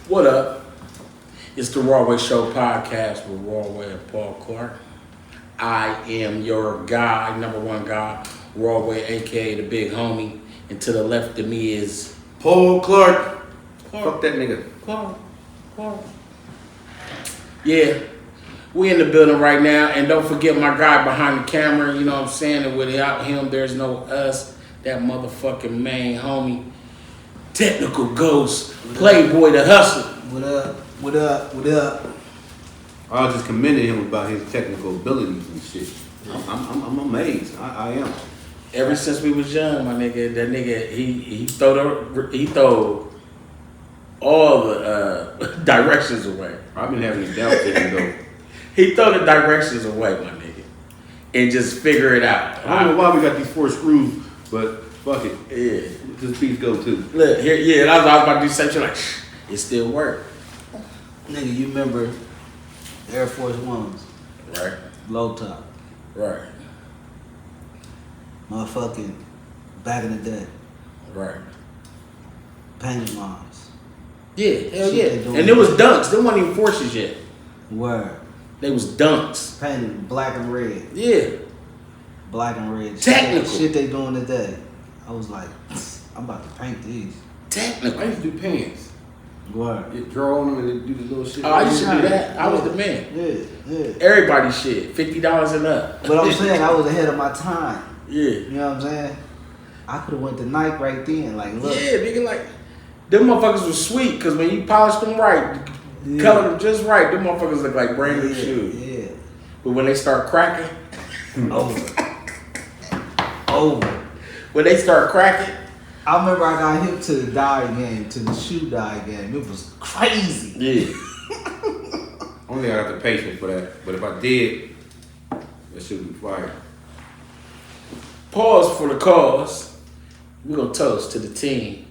What up? It's the Rawway Show podcast with Rawway and Paul Clark. I am your guy, number one guy, Rawway, aka the big homie. And to the left of me is Paul Clark. Fuck that nigga. Clark. Yeah, we in the building right now, and don't forget my guy behind the camera. You know what I'm saying? And without him, there's no us. That motherfucking main homie, technical ghost, Playboy the Hustler. What up? What up? What up? I was just commending him about his technical abilities and shit. I'm amazed. I am. Ever since we was young, my nigga, that nigga, he throw all the directions away. I've been having doubts in him though. He throw the directions away, my nigga, and just figure it out. I don't know why we got these 4 screws, but fuck it. Yeah. This piece go too. Look, here, yeah, and I was about to do something like, it still work. Nigga, you remember Air Force Ones? Right. Low top. Right. Motherfucking back in the day. Right. Painted lines. Yeah, hell Shit yeah. they doing And there was dunks. There wasn't even forces yet. Word. They was dunks. Painted black and red. Yeah. Black and red. Technical. Shit they doing today. I was like, I'm about to paint these. Technical. I used to do pants. Word. You draw on them and do the little shit. Oh, I used to do that. I was the man. Yeah. Everybody shit. $50 and up. But I'm saying I was ahead of my time. Yeah. You know what I'm saying? I could have went to Nike right then. Like, look. Yeah, nigga, like, them motherfuckers was sweet, because when you polished them right, Yeah. colored them just right, them motherfuckers look like brand new shoes. Yeah. But when they start cracking, Over. when they start cracking, I remember I got hip to the dye game, to the shoe dye game. It was crazy. yeah. Only I got the patience for that. But if I did, that shit would be fire. Pause for the cause. We're going to toast to the team.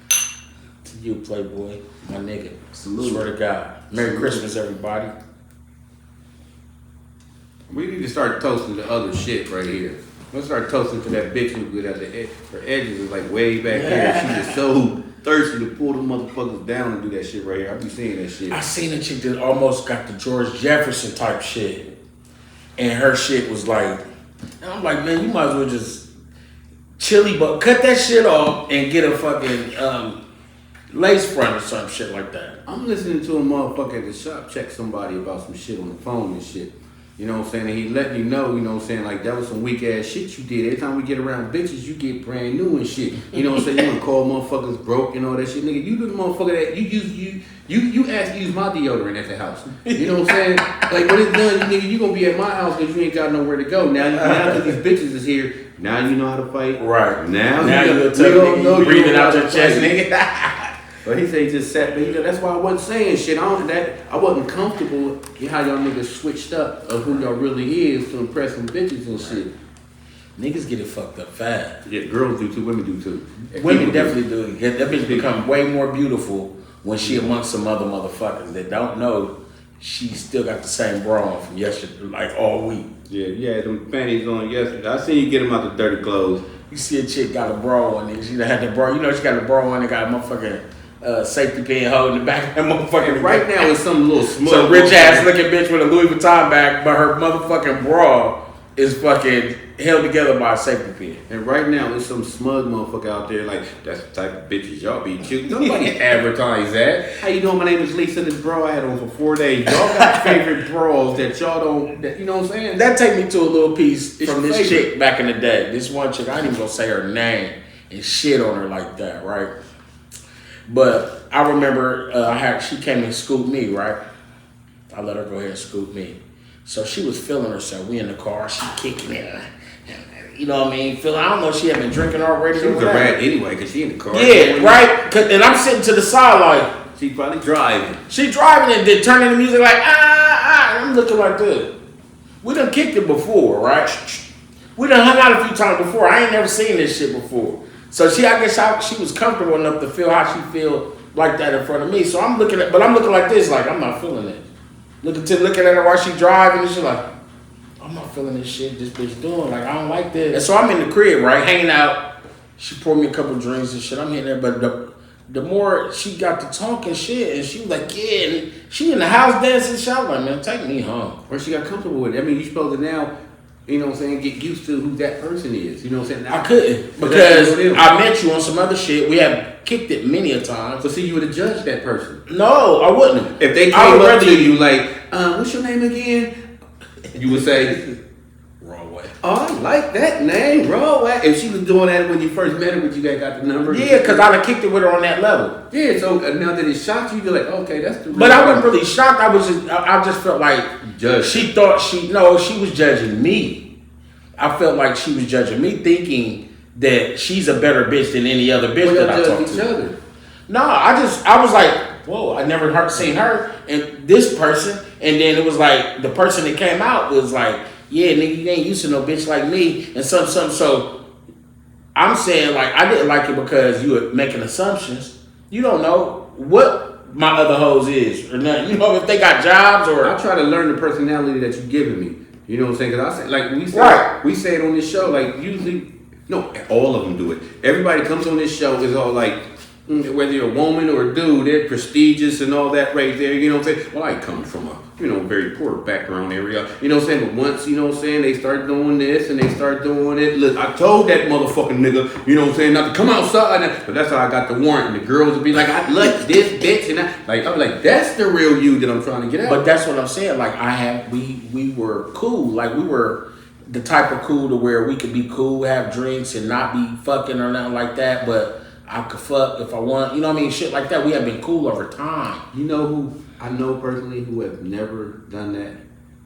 To you, Playboy, my nigga. Salute. Swear to God. Merry Salute. Christmas, everybody. We need to start toasting the other shit right here. Let's start toasting to that bitch who good at the her edges is like way back here. She just so thirsty to pull them motherfuckers down and do that shit right here. I be seeing that shit. I seen a chick that almost got the George Jefferson type shit. And her shit was like, and I'm like, man, you might as well just chili, but cut that shit off and get a fucking lace front or some shit like that. I'm listening to a motherfucker at the shop check somebody about some shit on the phone and shit. You know what I'm saying? And he let me know, you know what I'm saying, like that was some weak ass shit you did. Every time we get around bitches, you get brand new and shit. You know what I'm saying? You wanna call motherfuckers broke and all that shit. Nigga, you the motherfucker that you asked to use my deodorant at the house. You know what I'm saying? Like when it's done, nigga, you gonna be at my house because you ain't got nowhere to go. Now that these bitches is here, now you know how to fight. Right. Now you you gonna tell nigga, know you breathing know out how your to chest, fight. nigga. But he said he just sat there. That's why I wasn't saying shit. I wasn't comfortable with how y'all niggas switched up of who y'all really is to impress some bitches and shit. Niggas get it fucked up fast. Yeah, girls do too. Women do too. Women definitely do. That bitch become way more beautiful when she amongst some other motherfuckers that don't know she still got the same bra on from yesterday, like all week. Yeah, them panties on yesterday. I seen you get them out the dirty clothes. You see a chick got a bra on, nigga. She done had the bra. You know she got a bra on and got a motherfucking safety pin holding the back of that motherfucking. Right now it's some little smug. Some rich ass looking bitch with a Louis Vuitton bag, but her motherfucking bra is fucking held together by a safety pin. And right now there's some smug motherfucker out there like, that's the type of bitches y'all be cute. Nobody advertise that. How you doing? My name is Lisa. This bra I had on for 4 days. Y'all got favorite bras that y'all don't, that, you know what I'm saying? That take me to a little piece It's from this favorite. chick back in the day. This one chick, I ain't even gonna say her name and shit on her like that, right? But I remember she came and scooped me, right? I let her go ahead and scoop me. So she was feeling herself. We in the car, she kicking it. You know what I mean? I don't know if she had been drinking already. She was a rat anyway, because she in the car. Yeah, right? And I'm sitting to the side like, She probably driving. she driving and then turning the music like, and I'm looking like this. We done kicked it before, right? We done hung out a few times before. I ain't never seen this shit before. So I guess she was comfortable enough to feel how she feel like that in front of me. So I'm looking like this, like I'm not feeling it. Looking at her while she driving and she's like, I'm not feeling this shit this bitch doing. Like, I don't like this. And so I'm in the crib, right, hanging out. She poured me a couple drinks and shit. I'm hitting there, but the more she got to talking shit, and she was like, yeah, and she in the house dancing. Shit. I was like, man, take me home. Or she got comfortable with it. I mean, you supposed to now, you know what I'm saying, get used to who that person is. You know what I'm saying? Now, I couldn't because I met you on some other shit. We have kicked it many a time. So see, you would have judged that person. No, I wouldn't. If they came up to you like, what's your name again? You would say, wrong way. Oh, I like that name, bro. If she was doing that when you first met her, but you guys got the number. Yeah, because I'd have kicked it with her on that level. Yeah, so now that it shocked you, you're like, okay, that's the. But I wasn't really shocked. I just felt like Judge. She thought she was judging me. I felt like she was judging me, thinking that she's a better bitch than any other bitch that I talked to. Other. No, I was like, whoa, I never seen her and this person, and then it was like the person that came out was like, yeah, nigga, you ain't used to no bitch like me, and something. So I'm saying, like, I didn't like it because you were making assumptions. You don't know what my other hoes is or nothing. You know if they got jobs or. I try to learn the personality that you're giving me. You know what I'm saying? Because I say, like we say it on this show, like usually, no, all of them do it. Everybody comes on this show is all like, whether you're a woman or a dude, they're prestigious and all that right there. You know what I'm saying? Well, I come from a, very poor background area. You know what I'm saying? But once, you know what I'm saying, they start doing this and they start doing it. Look, I told that motherfucking nigga, you know what I'm saying, not to come outside. But that's how I got the warrant. And the girls would be like, I like this bitch. And I'm like, that's the real you that I'm trying to get out. But that's what I'm saying. Like, we were cool. Like, we were the type of cool to where we could be cool, have drinks, and not be fucking or nothing like that. But I could fuck if I want, you know what I mean? Shit like that. We have been cool over time. You know who I know personally who have never done that?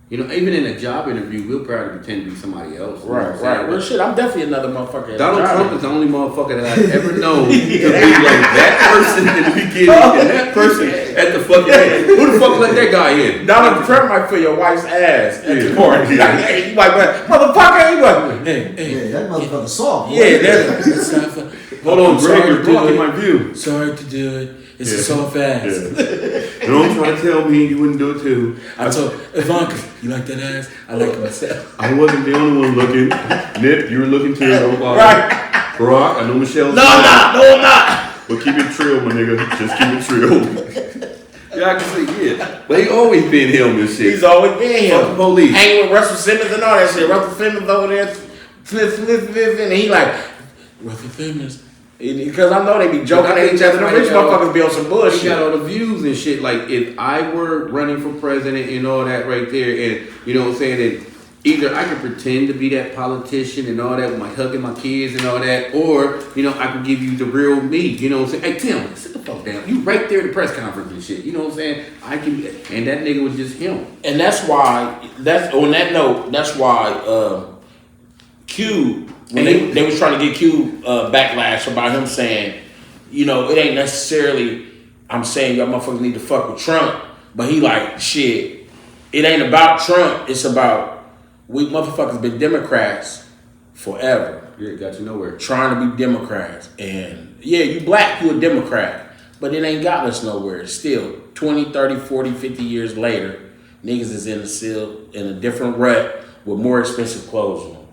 You know, even in a job interview, we'll probably pretend to be somebody else. Right. Well, shit, I'm definitely another motherfucker. Donald Trump is the only motherfucker that I've ever known to be like that person in the beginning and that person at the fucking end. Who the fuck let that guy in? Donald Trump might feel your wife's ass at the party. You like, motherfucker, you like, hey. Yeah, that motherfucker soft. Yeah, that's not. Hold on, Greg, you're blocking my view. Sorry to do it. It's a soft ass. Yeah. Don't try to tell me you wouldn't do it too. I told Ivanka, you like that ass? I like it myself. I wasn't the only one looking. Nip, you were looking too. Right. Barack, I know Michelle's. No, I'm not. But keep it trill, my nigga. Just keep it trill. Yeah, I can see, yeah. But he always been him and shit. He's always been him. Fuck the police. Hanging with Russell Simmons and all that shit. Russell Simmons over there, Smith, and he like, Russell Simmons. Because I know they be joking at each other. The rich motherfuckers be on some bullshit. He got all the views and shit. Like, if I were running for president and all that right there, and you know what I'm saying, and either I could pretend to be that politician and all that with my hugging my kids and all that, or, you know, I could give you the real me. You know what I'm saying? Hey, Tim, sit the fuck down. You right there at the press conference and shit. You know what I'm saying? I can, and that nigga was just him. And that's why, on that note, that's why Q, when they was trying to get Q backlash about him saying, you know, it ain't necessarily, I'm saying y'all motherfuckers need to fuck with Trump, but he like, shit, it ain't about Trump, it's about, we motherfuckers been Democrats forever. Yeah, got you nowhere. Trying to be Democrats. And yeah, you black, you a Democrat, but it ain't got us nowhere. Still, 20, 30, 40, 50 years later, niggas is in a different rut with more expensive clothes on.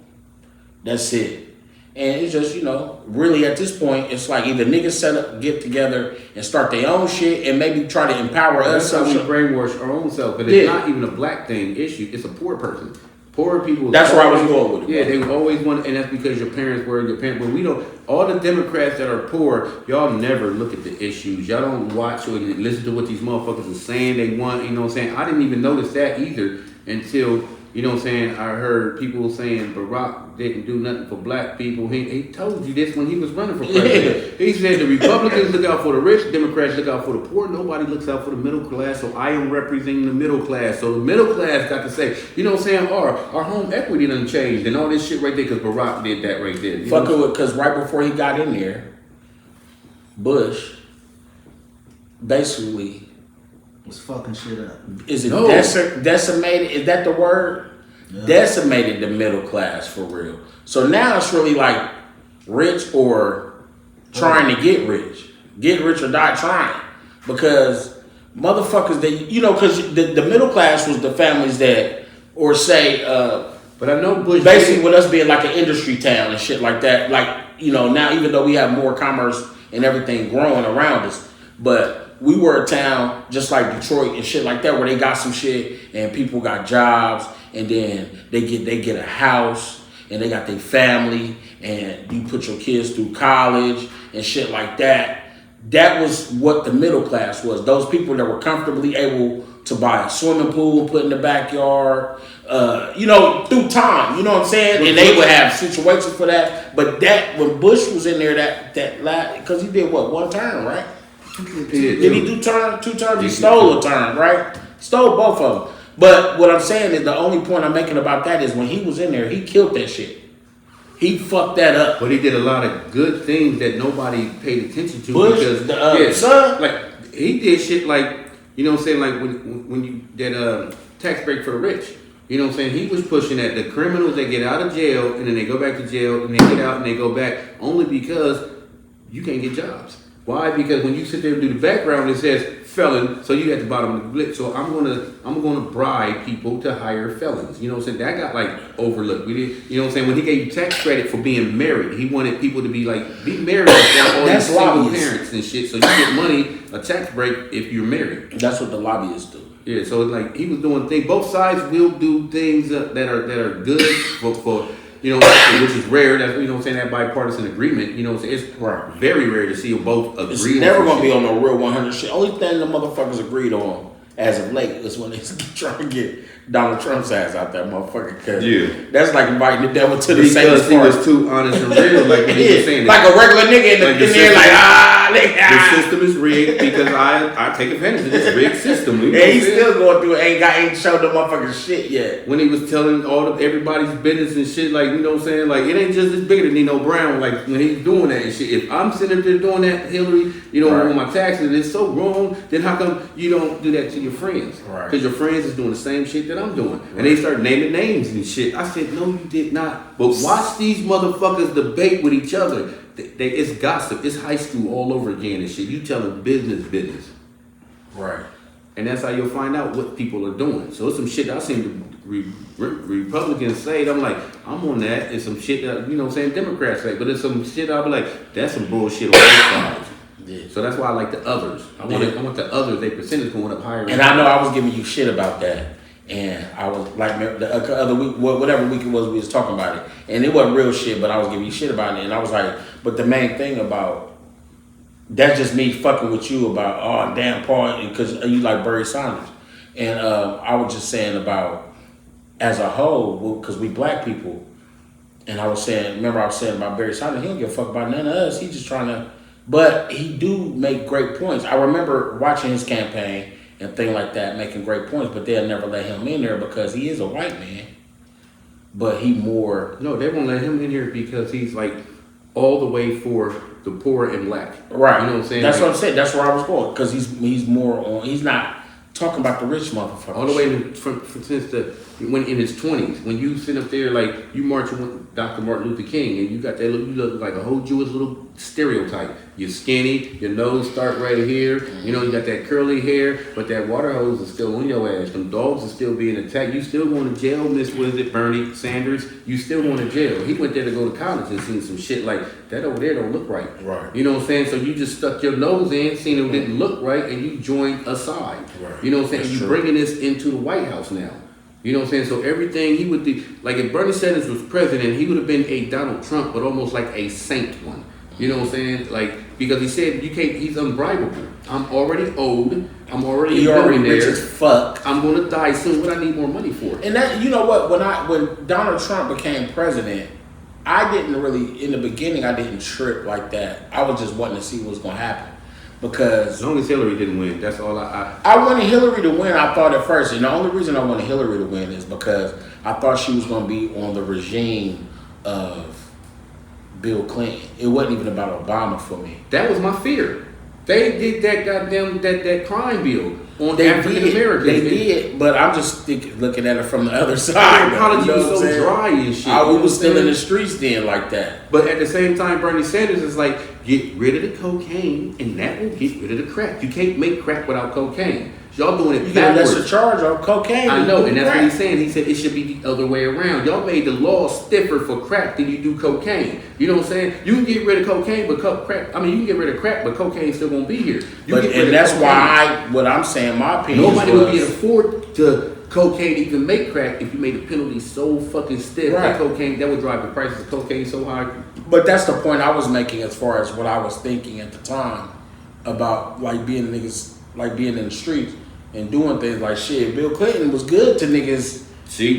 That's it. And it's just, you know, really at this point, it's like either niggas get together and start their own shit and maybe try to empower us. That's how we brainwash our own self. But it's not even a black thing issue. It's a poor person. Poor people. That's where I was going with it. Yeah, they always want, and that's because your parents were your parents. But we don't. All the Democrats that are poor, y'all never look at the issues. Y'all don't watch or listen to what these motherfuckers are saying they want. You know what I'm saying? I didn't even notice that either until, you know what I'm saying, I heard people saying Barack didn't do nothing for black people. He told you this when he was running for president. Yeah. He said the Republicans look out for the rich, Democrats look out for the poor, nobody looks out for the middle class, so I am representing the middle class. So the middle class got to say, you know what I'm saying, our home equity done changed and all this shit right there because Barack did that right there. Fucking with, because right before he got in there, Bush basically was fucking shit up. Is it decimated? Is that the word? Yeah. Decimated the middle class for real. So now it's really like rich or trying to get rich. Get rich or die trying. Because motherfuckers, because the middle class was the families that, or say, but I know Bush basically with us being like an industry town and shit like that, like, you know, now even though we have more commerce and everything growing around us. But we were a town just like Detroit and shit like that, where they got some shit and people got jobs, and then they get a house and they got their family, and you put your kids through college and shit like that. That was what the middle class was. Those people that were comfortably able to buy a swimming pool and put in the backyard, through time, you know what I'm saying? And they would have situations for that. But that, when Bush was in there, because he did what, one term, right? Did he do two terms? He stole a term, right? Stole both of them. But what I'm saying is, the only point I'm making about that is when he was in there, he killed that shit. He fucked that up. But he did a lot of good things that nobody paid attention to. Bush, because son, like he did shit like, you know what I'm saying, like when you did tax break for the rich. You know what I'm saying? He was pushing that the criminals that get out of jail and then they go back to jail and they get out and they go back only because you can't get jobs. Why? Because when you sit there and do the background, it says felon, so you at the bottom of the list. So I'm gonna bribe people to hire felons. You know what I'm saying? That got like overlooked. We did, you know what I'm saying? When he gave you tax credit for being married, he wanted people to be married with all these single parents and shit. So you get money, a tax break if you're married. That's what the lobbyists do. Yeah, so like he was doing things. Both sides will do things that are good for which is rare. That's, you know what I'm saying, that bipartisan agreement. You know what I'm saying? It's very rare to see them both agree. It's never gonna be on no real 100 shit. Only thing the motherfuckers agreed on as of late is when they trying to get Donald Trump's ass out that motherfucker. That's like inviting the devil to the same because he was too honest and real, like when he was saying like a regular nigga in there, the system is rigged because I take advantage of this rigged system. And he's still going through it. Ain't showed the motherfucker shit yet. When he was telling everybody's business and shit, like, you know what I'm saying, like, it ain't just as big as Nino Brown. Like when he's doing that and shit. If I'm sitting there doing that, Hillary, on my taxes, it's so wrong. Then how come you don't do that to your friends? Right. Because your friends is doing the same shit that I'm doing, and they start naming names and shit. I said, no, you did not. But watch these motherfuckers debate with each other. It's gossip. It's high school all over again and shit. You telling business. Right. And that's how you'll find out what people are doing. So it's some shit that I seen Republicans say. I'm like, I'm on that. It's some shit that, you know what I'm saying, Democrats say. But it's some shit I'll be like, that's some bullshit on both sides. Yeah. So that's why I like the others. I want the others, their percentage going up higher. And I know I was giving you shit about that. And I was like, the other week, whatever week it was, we was talking about it. And it wasn't real shit, but I was giving you shit about it. And I was like, but the main thing about, that's just me fucking with you about, oh, damn, Paul, because you like Bernie Sanders. And I was just saying about, as a whole, because we black people, and I was saying about Barry Sanders, he don't give a fuck about none of us. He just trying to, but he do make great points. I remember watching his campaign and things like that, making great points, but they'll never let him in there because he is a white man. But he more... No, they won't let him in here because he's like all the way for the poor and black. Right. You know what I'm saying? That's what I'm saying. That's where I was going. Because he's more on... He's not talking about the rich motherfuckers. All the way when in his 20s, when you sit up there like you marching with Dr. Martin Luther King and you got that, you look like a whole Jewish little stereotype. You're skinny, your nose start right here, you got that curly hair, but that water hose is still on your ass. Them dogs are still being attacked. You still going to jail, Miss Bernie Sanders. You still going to jail. He went there to go to college and seen some shit like that over there don't look right. Right. You know what I'm saying? So you just stuck your nose in, seen it didn't look right, and you joined a side. Right. You know what I'm saying? That's You're true. bringing this into the White House now. You know what I'm saying? So everything he would do, like if Bernie Sanders was president, he would have been a Donald Trump, but almost like a saint one. You know what I'm saying? Like, because he said he's unbribable. I'm already old. I'm already rich as fuck. I'm gonna die soon. What I need more money for? And that, you know what? When Donald Trump became president, I didn't really, in the beginning, I didn't trip like that. I was just wanting to see what was gonna happen. Because as long as Hillary didn't win, that's all I wanted Hillary to win, I thought at first. And the only reason I wanted Hillary to win is because I thought she was going to be on the regime of Bill Clinton. It wasn't even about Obama for me. That was my fear. They did that goddamn that crime bill on African Americans. They did, but I'm just looking at it from the other side. The apology was so dry and shit. We was still in the streets then like that. But at the same time, Bernie Sanders is like, get rid of the cocaine, and that will get rid of the crack. You can't make crack without cocaine. Y'all doing it You get a backwards. lesser charge on cocaine. I know, and that's crack. what he's saying. He said it should be the other way around. Y'all made the law stiffer for crack than you do cocaine. You know what I'm saying? You can get rid of cocaine, but crack. I mean, you can get rid of crack, but cocaine's still gonna be here. And that's why what I'm saying, my opinion. Nobody would be able to afford to cocaine to even make crack if you made the penalty so fucking stiff that cocaine that would drive the prices of cocaine so high. But that's the point I was making as far as what I was thinking at the time about like being niggas, like being in the streets and doing things like shit. Bill Clinton was good to niggas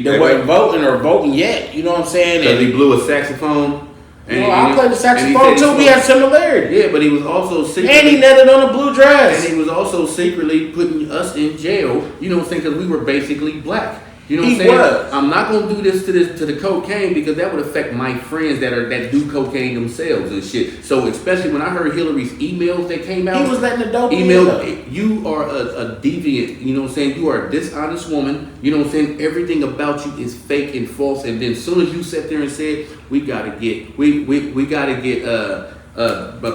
that wasn't voting or voting yet. You know what I'm saying? Because he blew a saxophone. And I played the saxophone too. We had similarity. Yeah, but he was also secretly, and he netted on a blue dress. And he was also secretly putting us in jail. You know what I'm saying? Because we were basically black. You know what I'm saying? Was. I'm not gonna do this to the cocaine because that would affect my friends that do cocaine themselves and shit. So especially when I heard Hillary's emails that came out, he was letting the dope you are a deviant. You know what I'm saying? You are a dishonest woman. You know what I'm saying? Everything about you is fake and false. And then as soon as you sat there and said, we gotta get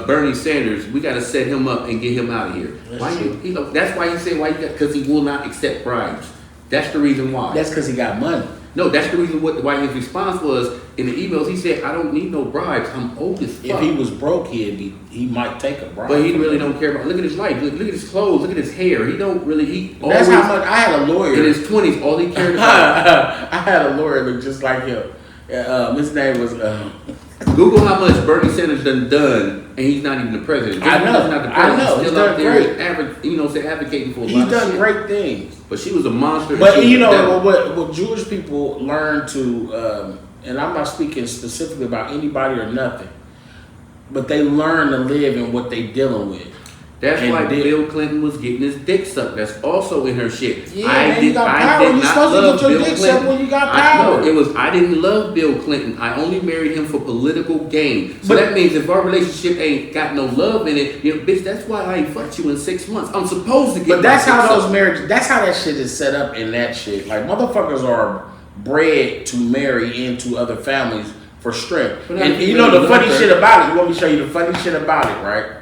Bernie Sanders, we gotta set him up and get him out of here. That's why he said because he will not accept bribes. That's the reason why. That's because he got money. No, that's the reason why his response was in the emails. He said, "I don't need no bribes. I'm old as fuck." If he was broke, he might take a bribe. But he really don't care about. Look at his life. Look at his clothes. Look at his hair. He don't really. That's how much. I had a lawyer in his 20s. All he cared about. I had a lawyer look just like him. His name was. Google how much Bernie Sanders done, and he's not even the president. I know. He's still out there, advocating for a lot of shit. He's done great things. But she was a monster. But you know what Jewish people learn to, and I'm not speaking specifically about anybody or nothing, but they learn to live in what they dealing with. That's why Bill Clinton was getting his dick sucked. That's also in her shit. Yeah, you got power. You're supposed to get your dick sucked when you got power. I didn't love Bill Clinton. I only married him for political gain. So that means if our relationship ain't got no love in it, bitch, that's why I ain't fucked you in 6 months. I'm supposed to get. But that's how those marriages. That's how that shit is set up in that shit. Like motherfuckers are bred to marry into other families for strength. And you know the funny shit about it. You want me to show you the funny shit about it, right?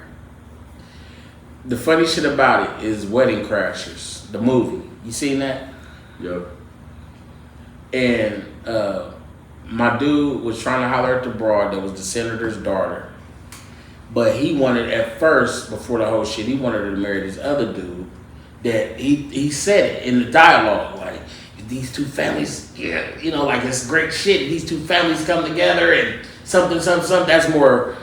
The funny shit about it is Wedding Crashers, the movie. You seen that? Yep. And my dude was trying to holler at the broad that was the senator's daughter. But he wanted, at first, before the whole shit, he wanted her to marry this other dude that he said it in the dialogue. Like, these two families, like it's great shit. These two families come together and something. That's more...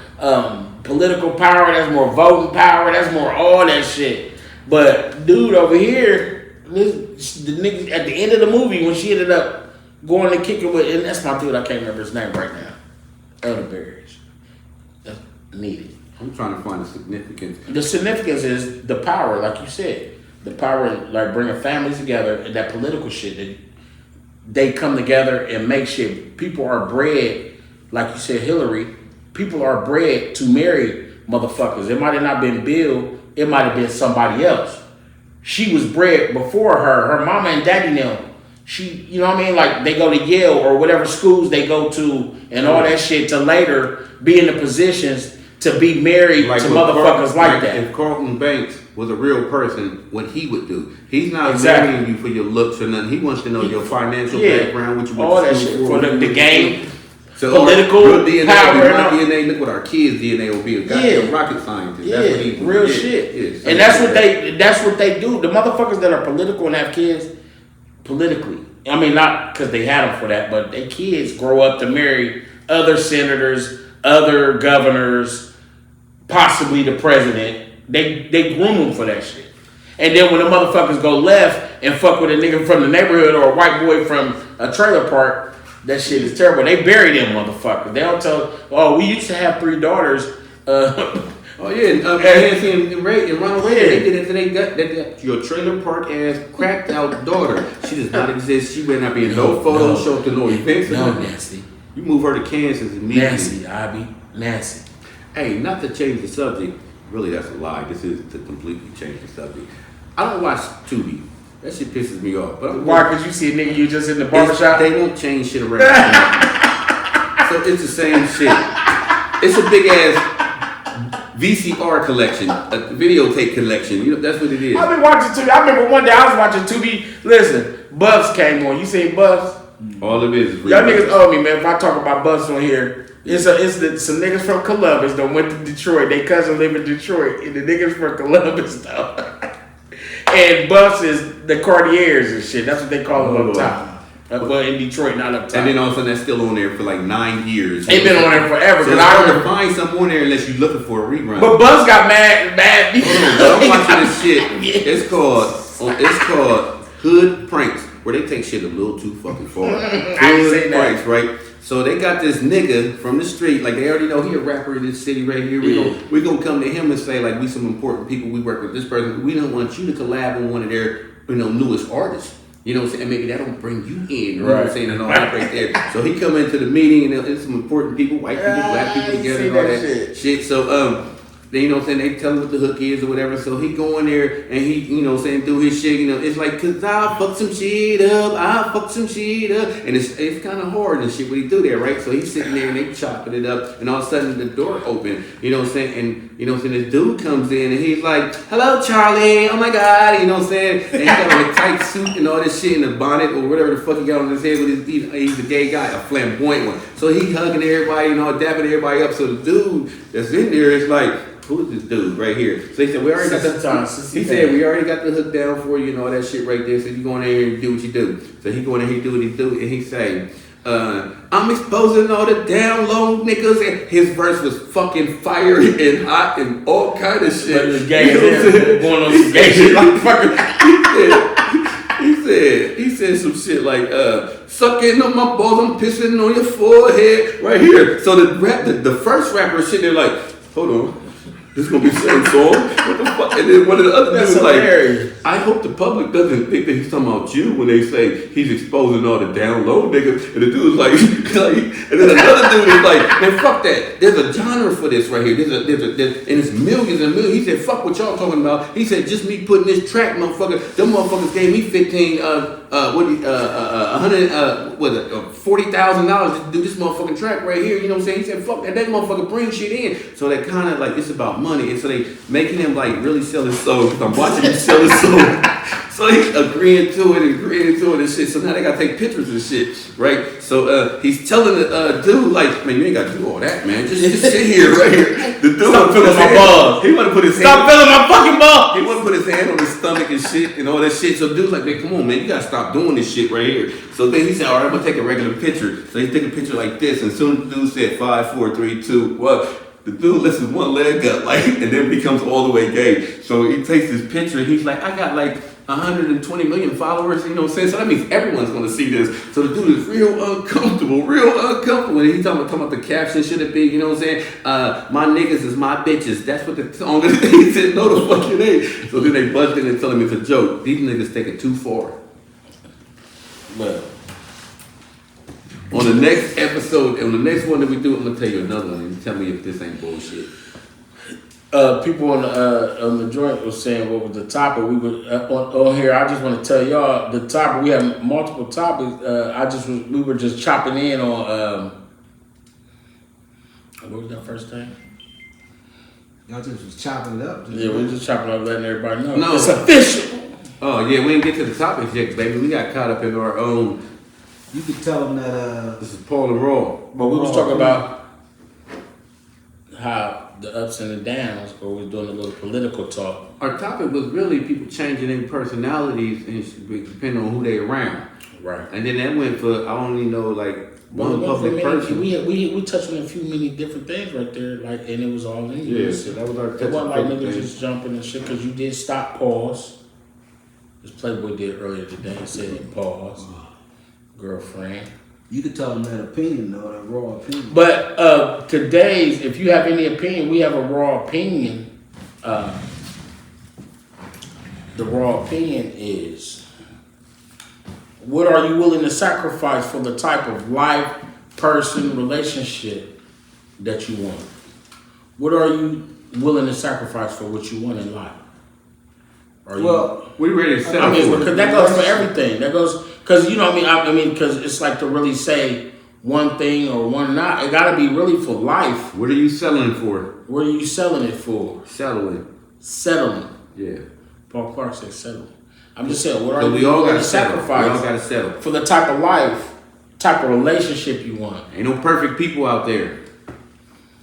political power, that's more voting power, that's more all that shit. But dude over here, the nigga at the end of the movie when she ended up going and kicking with, and that's my dude, I can't remember his name right now. Elderberries. That's needed. I'm trying to find the significance. The significance is the power, like you said. The power, like bringing families together, and that political shit, that they come together and make shit. People are bred, like you said, Hillary. People are bred to marry motherfuckers. It might have not been Bill. It might have been somebody else. She was bred before her. Her mama and daddy now. You know what I mean? Like they go to Yale or whatever schools they go to and all that shit to later be in the positions to be married to motherfuckers like that. If Carlton Banks was a real person, what he would do. He's not marrying you for your looks or nothing. He wants to know your financial background, what you went all to that school shit for the game. So political your DNA power. My DNA, look what our kids' DNA will be. A goddamn rocket scientist. Yeah, that's what he real shit. Yeah. And that's what they do. The motherfuckers that are political and have kids politically. I mean, not because they had them for that, but their kids grow up to marry other senators, other governors, possibly the president. They groom them for that shit. And then when the motherfuckers go left and fuck with a nigga from the neighborhood or a white boy from a trailer park, that shit is terrible. They bury them motherfuckers. They don't tell, we used to have 3 daughters. Nancy and Ronald Reagan, they did it to they got that your trailer park ass cracked out daughter. She does not exist. She would not be in no photo show to no events. No, Nancy. You move her to Kansas immediately. Nancy, Abby. Nancy. Hey, not to change the subject. Really, that's a lie. This is to completely change the subject. I don't watch Tubi. That shit pisses me off. But why? Because you see a nigga you just in the barbershop? They won't change shit around. So it's the same shit. It's a big ass VCR collection, a videotape collection. You know, that's what it is. I've been watching Tubi. I remember one day I was watching Tubi. Listen, Buffs came on. You seen Buffs? All of it is Y'all niggas owe me, man. If I talk about Buffs on here, some niggas from Columbus that went to Detroit. They cousin live in Detroit, and the niggas from Columbus though. And Buffs is the Cartiers and shit. That's what they call them up top. Well, in Detroit, not up top. And then all of a sudden, that's still on there for like 9 years. They've been on there forever. So it's hard to find something on there unless you're looking for a rerun. But Buffs got mad. I'm watching this shit. It's called Hood Pranks, where they take shit a little too fucking far. Hood Pranks, right? So they got this nigga from the street, like they already know he a rapper in this city right here. We gonna come to him and say like we some important people. We work with this person. We don't want you to collab on one of their newest artists. You know what I'm saying? And maybe that don't bring you in. You know what I'm saying? And all that right there. So he come into the meeting and there's some important people, white people, black people together and all that shit. So then, you know what I'm saying, they tell him what the hook is or whatever. So he go in there and he, you know what I'm saying, do his shit. You know, it's like, cause I'll fuck some shit up. And it's kind of hard and shit what he do there, right? So he's sitting there and they chopping it up. And all of a sudden the door open, you know what I'm saying? And, you know what I'm saying, this dude comes in and he's like, hello, Charlie. Oh my God. You know what I'm saying? And he got on a tight suit and all this shit in a bonnet or whatever the fuck he got on his head. But he's a gay guy, a flamboyant one. So he hugging everybody, you know, dapping everybody up. So the dude that's in there is like, who is this dude right here? So he said, we already got we already got the hook down for you and all that shit right there. So you go in there and do what you do. So he go in there, he do what he do, and he say, I'm exposing all the down low niggas. And his verse was fucking fire and hot and all kind of shit. But this gay going on some gay shit like fucking. He said some shit like, sucking on my balls, I'm pissing on your forehead right here. So the first rapper is sitting there like, hold on. This gonna be the same song? What the fuck? And then one of the other dudes like, I hope the public doesn't think that he's talking about you when they say he's exposing all the down low niggas. And the dude's like, and then another dude is like, man, fuck that. There's a genre for this right here. And it's millions and millions. He said, fuck what y'all talking about. He said, just me putting this track, motherfucker. Them motherfuckers gave me $40,000 to do this motherfucking track right here. You know what I'm saying? He said, fuck that. That motherfucker bring shit in. So they kind of like, it's about money. And so they making him like really sell his soul. Because I'm watching him sell his soul. So he's agreeing to it and shit. So now they gotta take pictures and shit, right? So he's telling the dude like, man, you ain't gotta do all that, man. Just sit here, right here. The dude stop feeling my balls. He wanna put his stop feeling my fucking balls. He wanna put his hand on his stomach and shit and all that shit. So dude's like, man, come on, man, you gotta stop doing this shit right here. So then he said, all right, I'm gonna take a regular picture. So he took a picture like this, and soon as the dude said 5, 4, 3, 2, what? The dude lifts his one leg up, like, and then becomes all the way gay. So he takes this picture, and he's like, I got like 120 million followers, you know what I'm saying? So that means everyone's gonna see this. So the dude is real uncomfortable. And he's talking about the caption should it be, you know what I'm saying? My niggas is my bitches. That's what the song is. He said, no the fuck it ain't. So then they buzzed in and tell him it's a joke. These niggas take it too far. Well, on the next episode, on the next one that we do, I'm gonna tell you another one. And you tell me if this ain't bullshit. People on the joint was saying what was the topic. We were on here. I just want to tell y'all the topic. We have multiple topics. We were just chopping in on what was that first thing? Y'all just was chopping it up. Yeah, we were just chopping it up, letting everybody know. No, it's official. Oh yeah, we didn't get to the topics yet, baby. We got caught up in our own. You could tell them that this is Paul and Raw. But we was talking about how the ups and the downs, or we was doing a little political talk. Our topic was really people changing their personalities and depending on who they around. Right. And then that went for I don't even know like one public person. We touched on a few many different things right there, like, and it was all in you. Yeah, so that was our. It wasn't like niggas just jumping and shit because you did stop pause. This Playboy did earlier today. He said pause. Girlfriend. you could tell them that opinion though, that raw opinion. But today's, if you have any opinion, we have a raw opinion. The raw opinion is, what are you willing to sacrifice for the type of life, person, relationship that you want? What are you willing to sacrifice for what you want in life? We ready to settle. I mean, because that goes for everything. That goes, because you know what I mean. Because it's like to really say one thing or one not. It gotta be really for life. What are you selling for? What are you selling it for? Settling. Yeah. Paul Clark said settling. I'm just saying, what are So you we all willing gotta to settle. sacrifice? We all gotta settle. For the type of life, type of relationship you want. Ain't no perfect people out there.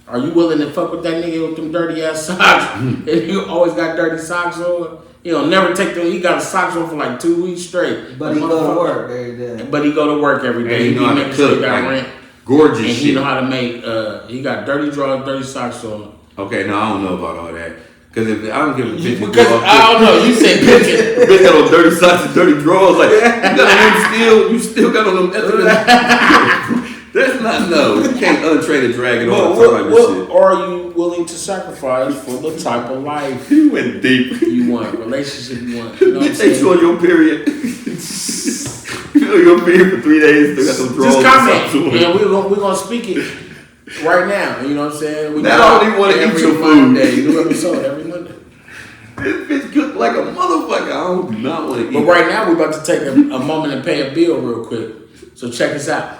Are you willing to fuck with that nigga with them dirty ass socks? And you always got dirty socks on? He'll never take them. He got socks on for like 2 weeks straight. But he go to work every day. But he go to work every day. And he know how to cook. He got Like, rent. gorgeous and shit. he know how to make, he got dirty drawers, dirty socks on. Okay, no, I don't know about all that. Because if I don't give a bitch a Because, I don't know, you said bitch. bitch got on dirty socks and dirty drawers. Like, you got on them still, you still got on them. That's not, no. You can't untrain a dragon all the time. What are you willing to sacrifice for the type of life You went deep. you want, relationship you want? You know what I'm Bitch ain't you on saying? your period. You on your period for 3 days, still got some drawers. Just comment, and we're gonna speak it right now. You know what I'm saying? We Now I don't even want to eat your food. Monday, new episode every Monday. This bitch cooked like a motherfucker. I do not want to eat. But right now we're about to take a moment and pay a bill real quick. So check this out.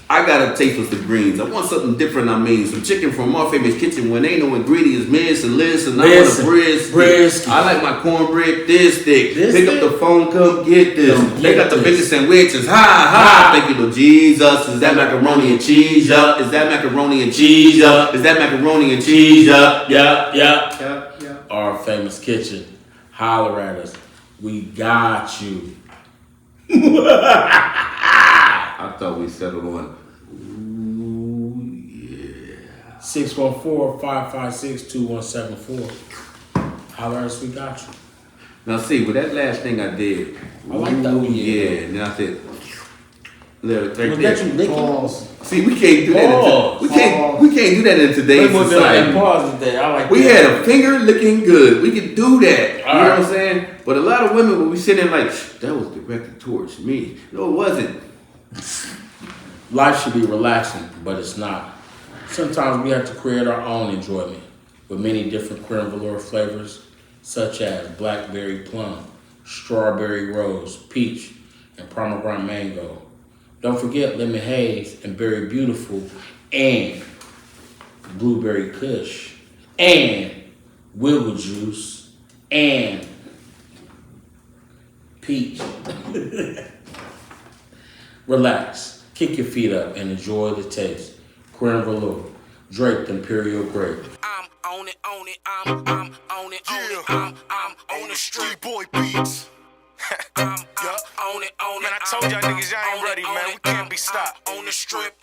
I got a taste for some greens. I want something different. I mean, some chicken from our famous kitchen when ain't no ingredients missing. Listen, I want a brisket. I like my cornbread this thick. Pick up the phone, come get this. They got the biggest sandwiches. Ha. Thank you, Lord Jesus. Is that macaroni and cheese? Yup. Is that macaroni and cheese? Yup. Is that macaroni and cheese? Yup. Yup. Our famous kitchen. Holler at us. We got you. I thought we settled on. Ooh, yeah. 614-556-2174. Holler at us, we got you. Now see, with that last thing I did. I like that one. Yeah. And then I said, look, right Was there. that you licking? See, we can't do that. We can't do that in today's society. Pause today. I like We that. had a finger licking good. We could do that. You know All right. what I'm saying? But a lot of women will be sitting there like, that was directed towards me. No, it wasn't. Life should be relaxing, but it's not. Sometimes we have to create our own enjoyment with many different creme velour flavors, such as blackberry plum, strawberry rose, peach, and pomegranate mango. Don't forget lemon haze and berry beautiful, and blueberry kush, and wiggle juice, and peach. Relax, kick your feet up, and enjoy the taste. Creme velour, draped imperial grape. I'm on it, I'm on it, I'm on the street boy beats. I'm on it, man, I told y'all niggas y'all ain't ready, man. We can't be stopped. On the strip.